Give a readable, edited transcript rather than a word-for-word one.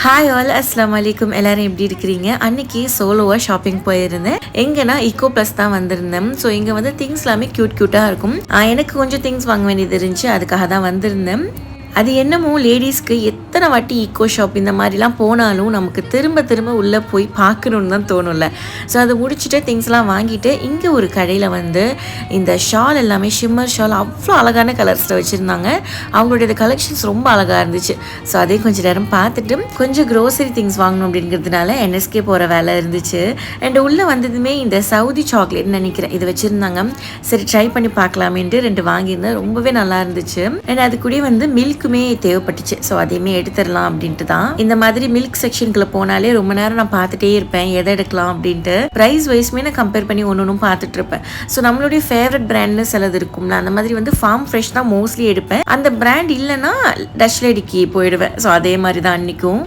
Hi all அஸ்லாம் வலைக்கும். எல்லாரும் எப்படி இருக்கிறீங்க? அன்னைக்கு சோலோவாக ஷாப்பிங் போயிருந்தேன். எங்கன்னா ஈகோ ப்ளஸ் தான் வந்திருந்தேன். ஸோ இங்கே வந்து திங்ஸ் எல்லாமே க்யூட்டாக இருக்கும். எனக்கு கொஞ்சம் திங்ஸ் வாங்க வேண்டியது இருந்துச்சு, அதுக்காக தான் வந்திருந்தேன். அது என்னமோ லேடிஸ்க்கு எத்தனை வாட்டி ஈக்கோ ஷாப் இந்த மாதிரிலாம் போனாலும் நமக்கு திரும்ப திரும்ப உள்ளே போய் பார்க்கணுன்னு தான் தோணும்ல. ஸோ அதை முடிச்சுட்டு திங்ஸ்லாம் வாங்கிட்டு இங்கே ஒரு கடையில் வந்து இந்த ஷால் எல்லாமே ஷிம்மர் ஷால் அவ்வளோ அழகான கலர்ஸில் வச்சுருந்தாங்க. அவங்களுடைய கலெக்ஷன்ஸ் ரொம்ப அழகாக இருந்துச்சு. ஸோ அதே கொஞ்சம் நேரம் பார்த்துட்டு கொஞ்சம் க்ரோசரி திங்ஸ் வாங்கணும் அப்படிங்கிறதுனால என்எஸ்கே போகிற வேலை இருந்துச்சு. அண்ட் உள்ளே வந்ததுமே இந்த சவுதி சாக்லேட்னு நினைக்கிறேன் இது வச்சுருந்தாங்க. சரி ட்ரை பண்ணி பார்க்கலாமேன்ட்டு 2 வாங்கியிருந்தேன். ரொம்பவே நல்லா இருந்துச்சு. அண்ட் அது கூட வந்து மில்க் தேவைப்பட்டுச்சு. ஸோ அதையுமே எடுத்துடலாம் அப்படின்ட்டு தான். இந்த மாதிரி மில்க் செக்ஷனுக்குள்ள போனாலே ரொம்ப நேரம் நான் பார்த்துட்டே இருப்பேன், எதை எடுக்கலாம் அப்படின்ட்டு. ப்ரைஸ் வைஸ்மே நான் கம்பேர் பண்ணி ஒன்றும் பார்த்துட்டு இருப்பேன். ஸோ நம்மளுடைய ஃபேவரட் பிராண்ட்னு சிலது இருக்கும்ல, அந்த மாதிரி வந்து ஃபார்ம் ஃப்ரெஷ் தான் மோஸ்ட்லி எடுப்பேன். அந்த பிராண்ட் இல்லைன்னா டச் லேடிக்கு போயிடுவேன். ஸோ அதே மாதிரி தான் அன்னைக்கும்